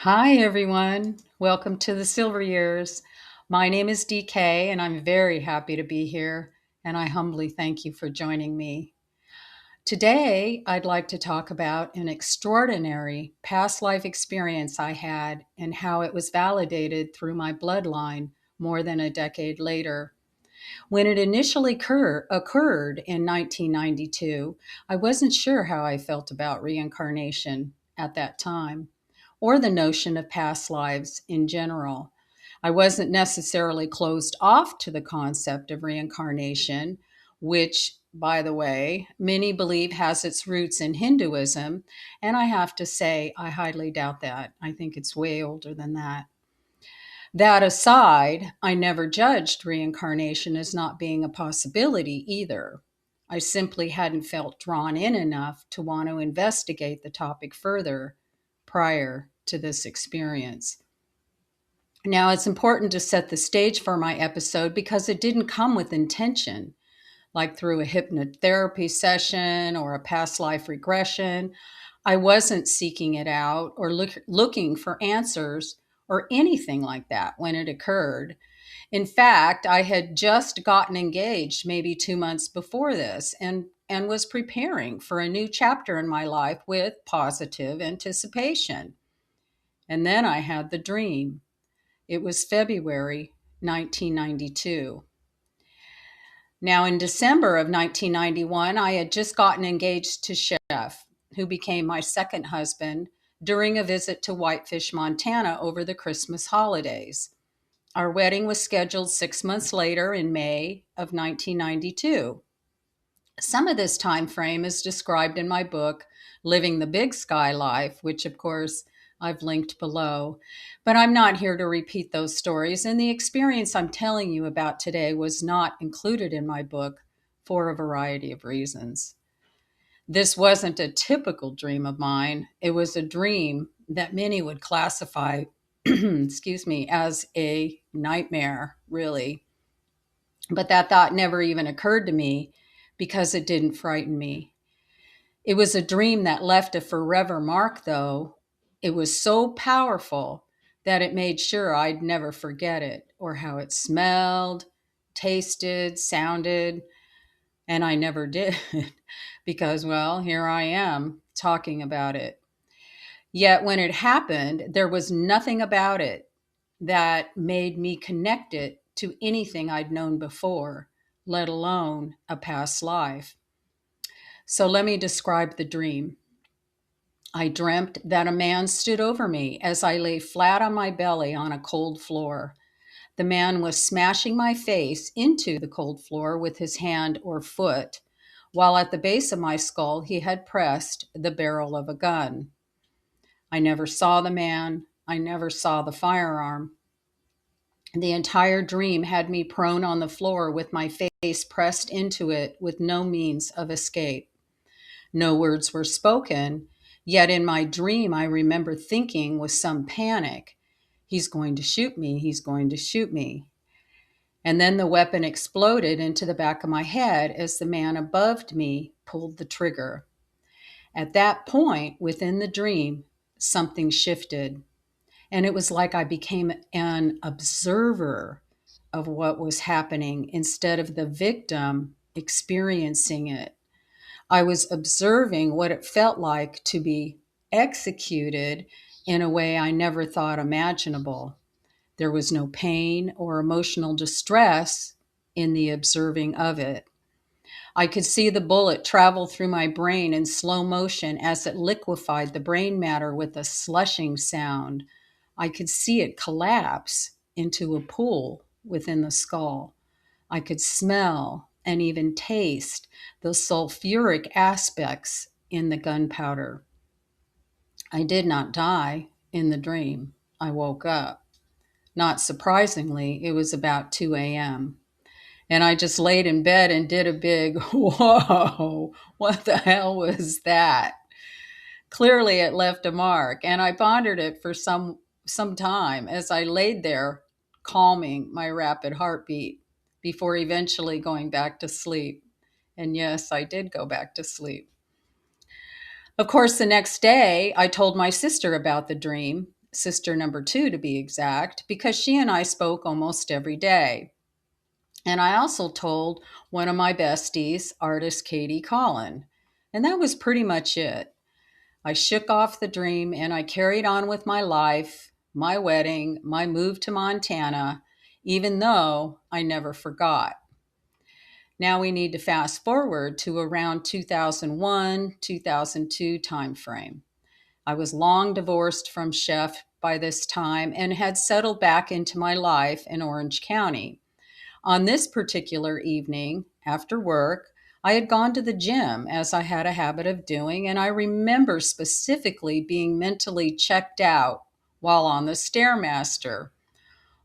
Hi, everyone. Welcome to the Silver Years. My name is DK, and I'm very happy to be here, and I humbly thank you for joining me. Today, I'd like to talk about an extraordinary past life experience I had and how it was validated through my bloodline more than a decade later. When it initially occurred in 1992, I wasn't sure how I felt about reincarnation at that time or the notion of past lives in general. I wasn't necessarily closed off to the concept of reincarnation, which, by the way, many believe has its roots in Hinduism. And I have to say, I highly doubt that. I think it's way older than that. That aside, I never judged reincarnation as not being a possibility either. I simply hadn't felt drawn in enough to want to investigate the topic further prior to this experience. Now, it's important to set the stage for my episode because it didn't come with intention, like through a hypnotherapy session or a past life regression. I wasn't seeking it out or looking for answers or anything like that when it occurred. In fact, I had just gotten engaged maybe 2 months before this and was preparing for a new chapter in my life with positive anticipation. And then I had the dream. It was February 1992. Now, in December of 1991, I had just gotten engaged to Chef, who became my second husband during a visit to Whitefish, Montana over the Christmas holidays. Our wedding was scheduled 6 months later in May of 1992. Some of this time frame is described in my book, Living the Big Sky Life, which, of course, I've linked below. But I'm not here to repeat those stories, and the experience I'm telling you about today was not included in my book for a variety of reasons. This wasn't a typical dream of mine. It was a dream that many would classify, excuse me, as a nightmare, really. But that thought never even occurred to me because it didn't frighten me. It was a dream that left a forever mark, though. It was so powerful that it made sure I'd never forget it or how it smelled, tasted, sounded, and I never did because, well, here I am talking about it. Yet when it happened, there was nothing about it that made me connect it to anything I'd known before, let alone a past life. So let me describe the dream. I dreamt that a man stood over me as I lay flat on my belly on a cold floor. The man was smashing my face into the cold floor with his hand or foot, while at the base of my skull he had pressed the barrel of a gun. I never saw the man. I never saw the firearm. The entire dream had me prone on the floor with my face pressed into it with no means of escape. No words were spoken, yet in my dream I remember thinking with some panic, he's going to shoot me, he's going to shoot me. And then the weapon exploded into the back of my head as the man above me pulled the trigger. At that point within the dream, something shifted. And it was like I became an observer of what was happening instead of the victim experiencing it. I was observing what it felt like to be executed in a way I never thought imaginable. There was no pain or emotional distress in the observing of it. I could see the bullet travel through my brain in slow motion as it liquefied the brain matter with a slushing sound. I could see it collapse into a pool within the skull. I could smell and even taste the sulfuric aspects in the gunpowder. I did not die in the dream. I woke up. Not surprisingly, it was about 2 a.m. And I just laid in bed and did a big, whoa, what the hell was that? Clearly, it left a mark, and I pondered it for some time as I laid there, calming my rapid heartbeat before eventually going back to sleep. And yes, I did go back to sleep. Of course, the next day, I told my sister about the dream, sister number two to be exact, because she and I spoke almost every day. And I also told one of my besties, artist Katie Collin. And that was pretty much it. I shook off the dream and I carried on with my life, my wedding, my move to Montana, even though I never forgot. Now we need to fast forward to around 2001, 2002 timeframe. I was long divorced from Chef by this time and had settled back into my life in Orange County. On this particular evening, after work, I had gone to the gym as I had a habit of doing, and I remember specifically being mentally checked out while on the Stairmaster.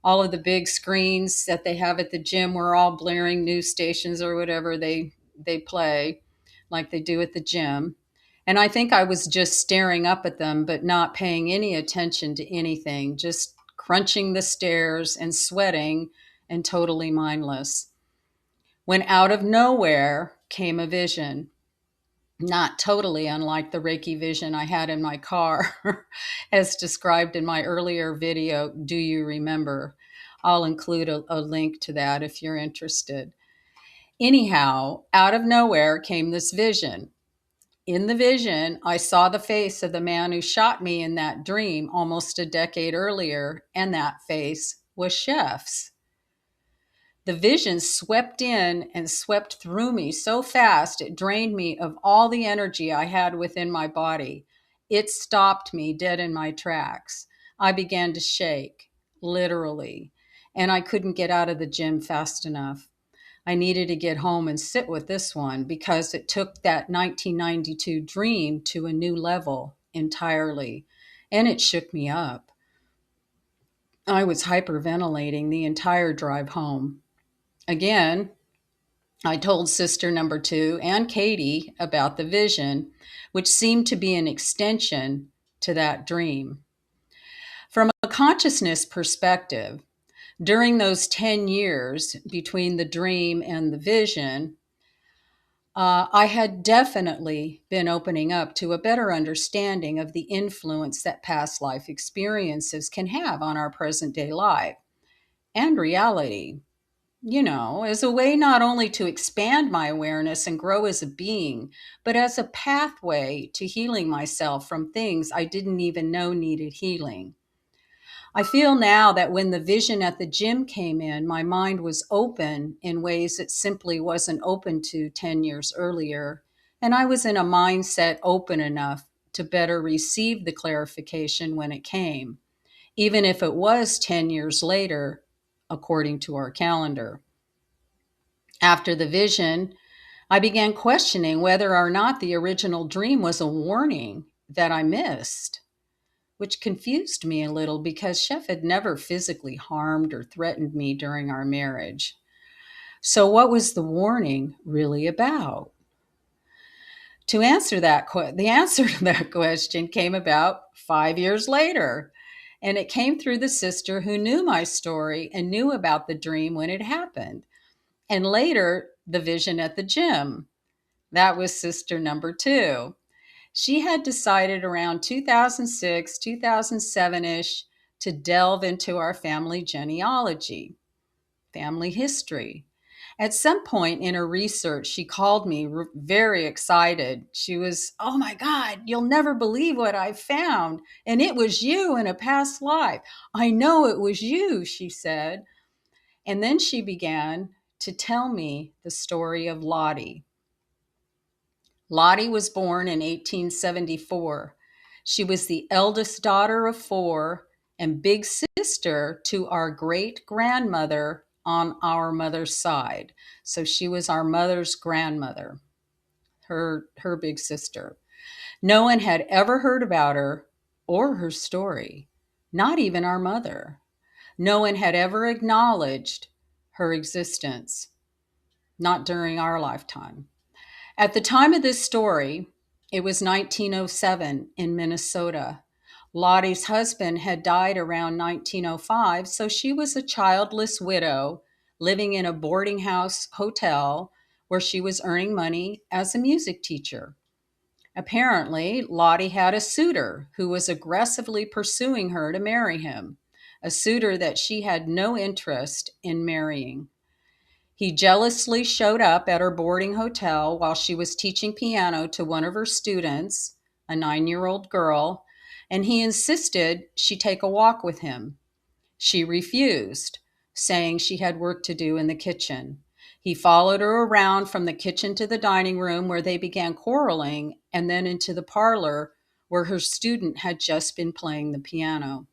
All of the big screens that they have at the gym were all blaring news stations or whatever they play, like they do at the gym. And I think I was just staring up at them, but not paying any attention to anything, just crunching the stairs and sweating and totally mindless. When out of nowhere came a vision, not totally unlike the Reiki vision I had in my car, as described in my earlier video, Do You Remember? I'll include a link to that if you're interested. Anyhow, out of nowhere came this vision. In the vision, I saw the face of the man who shot me in that dream almost a decade earlier, and that face was Chef's. The vision swept in and swept through me so fast it drained me of all the energy I had within my body. It stopped me dead in my tracks. I began to shake, literally, and I couldn't get out of the gym fast enough. I needed to get home and sit with this one because it took that 1992 dream to a new level entirely, and it shook me up. I was hyperventilating the entire drive home. Again, I told sister number two and Katie about the vision, which seemed to be an extension to that dream. From a consciousness perspective, during those 10 years between the dream and the vision, I had definitely been opening up to a better understanding of the influence that past life experiences can have on our present day life and reality. As a way not only to expand my awareness and grow as a being, but as a pathway to healing myself from things I didn't even know needed healing. I feel now that when the vision at the gym came in, my mind was open in ways it simply wasn't open to 10 years earlier, and I was in a mindset open enough to better receive the clarification when it came, even if it was 10 years later, according to our calendar. After the vision, I began questioning whether or not the original dream was a warning that I missed, which confused me a little because Chef had never physically harmed or threatened me during our marriage. So, what was the warning really about? The answer to that question came about 5 years later, and it came through the sister who knew my story and knew about the dream when it happened, and later the vision at the gym. That was sister number two. She had decided around 2006, 2007 ish to delve into our family genealogy, family history. At some point in her research, she called me very excited. She was, "Oh my God, you'll never believe what I found. And it was you in a past life. I know it was you," she said. And then she began to tell me the story of Lottie. Lottie was born in 1874. She was the eldest daughter of four and big sister to our great grandmother on our mother's side. So she was our mother's grandmother, her big sister. No one had ever heard about her or her story, not even our mother. No one had ever acknowledged her existence, not during our lifetime. At the time of this story, it was 1907 in Minnesota. Lottie's husband had died around 1905, so she was a childless widow living in a boarding house hotel where she was earning money as a music teacher. Apparently, Lottie had a suitor who was aggressively pursuing her to marry him, a suitor that she had no interest in marrying. He jealously showed up at her boarding hotel while she was teaching piano to one of her students, a 9-year-old girl, and he insisted she take a walk with him. She refused, saying she had work to do in the kitchen. He followed her around from the kitchen to the dining room where they began quarreling, and then into the parlor where her student had just been playing the piano.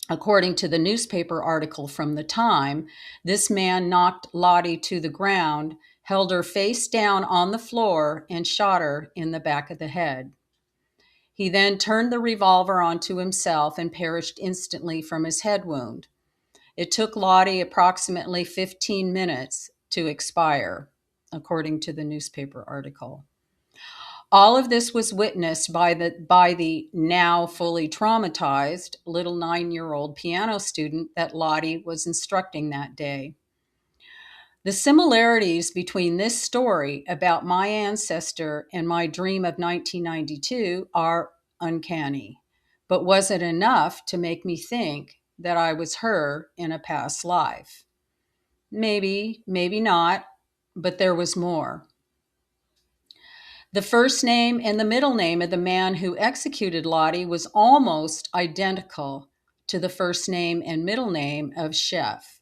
According to the newspaper article from the time, this man knocked Lottie to the ground, held her face down on the floor, and shot her in the back of the head. He then turned the revolver onto himself and perished instantly from his head wound. It took Lottie approximately 15 minutes to expire, according to the newspaper article. All of this was witnessed by the now fully traumatized little 9-year-old piano student that Lottie was instructing that day. The similarities between this story about my ancestor and my dream of 1992 are uncanny. But was it enough to make me think that I was her in a past life? Maybe, maybe not, but there was more. The first name and the middle name of the man who executed Lottie was almost identical to the first name and middle name of Chef.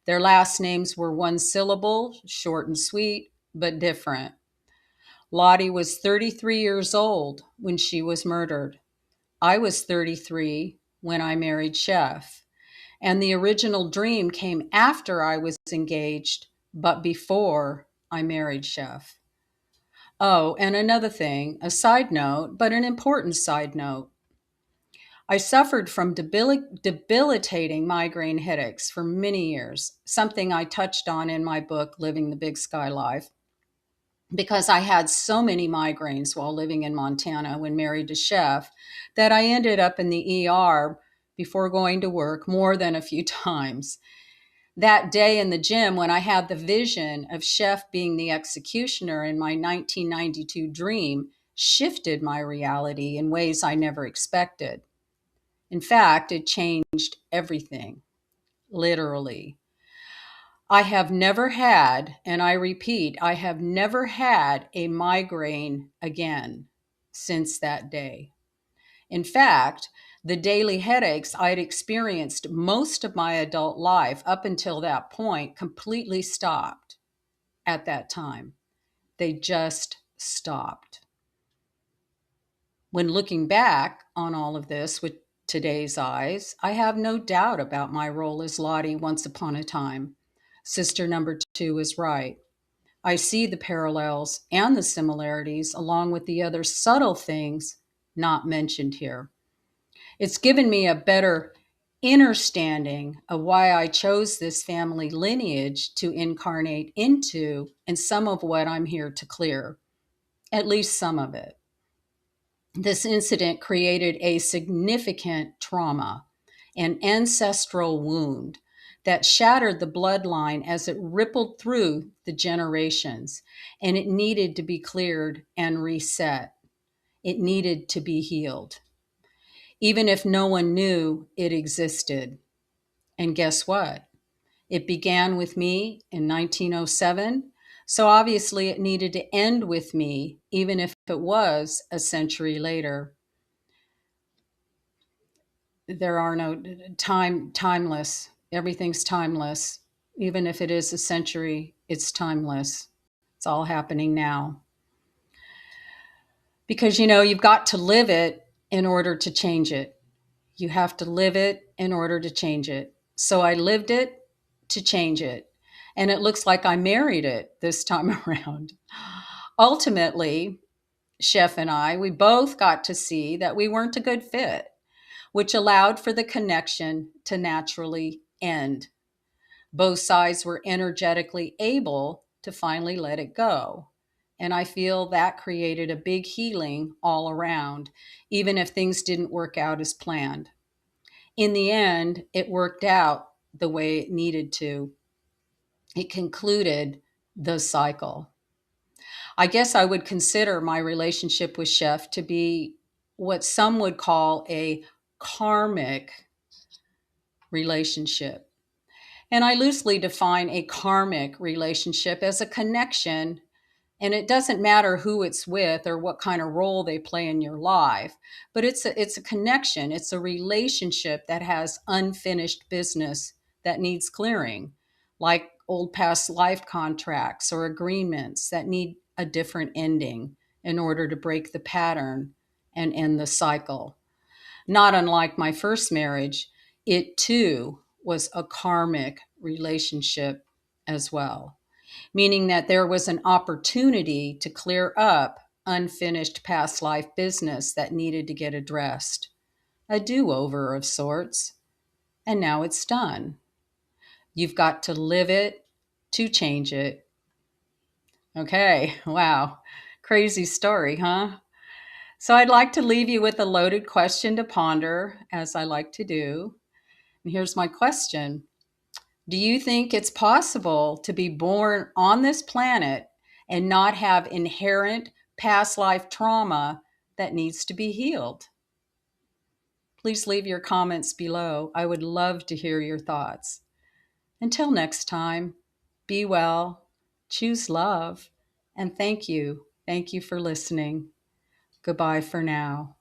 Their last names were one syllable, short and sweet, but different. Lottie was 33 years old when she was murdered. I was 33 when I married Chef. And the original dream came after I was engaged, but before I married Chef. Oh, and another thing, a side note, but an important side note. I suffered from debilitating migraine headaches for many years, something I touched on in my book, Living the Big Sky Life, because I had so many migraines while living in Montana when married to Chef that I ended up in the ER before going to work more than a few times. That day in the gym when I had the vision of Chef being the executioner in my 1992 dream shifted my reality in ways I never expected. In fact, it changed everything, literally. I have never had, and I repeat, I have never had a migraine again since that day. In fact, the daily headaches I'd experienced most of my adult life up until that point completely stopped at that time. They just stopped. When looking back on all of this with today's eyes, I have no doubt about my role as Lottie once upon a time. Sister number two is right. I see the parallels and the similarities along with the other subtle things not mentioned here. It's given me a better understanding of why I chose this family lineage to incarnate into and some of what I'm here to clear, at least some of it. This incident created a significant trauma, an ancestral wound that shattered the bloodline as it rippled through the generations, and it needed to be cleared and reset. It needed to be healed, even if no one knew it existed. And guess what? It began with me in 1907, so obviously it needed to end with me, even if it was a century later. There are no timeless. Everything's timeless. Even if it is a century, it's timeless. It's all happening now. Because, you've got to live it in order to change it. You have to live it in order to change it. So I lived it to change it. And it looks like I married it this time around. Ultimately, Chef and I, we both got to see that we weren't a good fit, which allowed for the connection to naturally end. Both sides were energetically able to finally let it go. And I feel that created a big healing all around, even if things didn't work out as planned. In the end, it worked out the way it needed to. It concluded the cycle. I guess I would consider my relationship with Chef to be what some would call a karmic relationship. And I loosely define a karmic relationship as a connection, and it doesn't matter who it's with or what kind of role they play in your life, but it's a connection. It's a relationship that has unfinished business that needs clearing, like old past life contracts or agreements that need a different ending in order to break the pattern and end the cycle. Not unlike my first marriage, it too was a karmic relationship as well, meaning that there was an opportunity to clear up unfinished past life business that needed to get addressed. A do over of sorts, and now it's done. You've got to live it to change it. Okay, wow. Crazy story, huh? So I'd like to leave you with a loaded question to ponder, as I like to do. And here's my question: do you think it's possible to be born on this planet and not have inherent past life trauma that needs to be healed? Please leave your comments below. I would love to hear your thoughts. Until next time, be well, choose love, and thank you. Thank you for listening. Goodbye for now.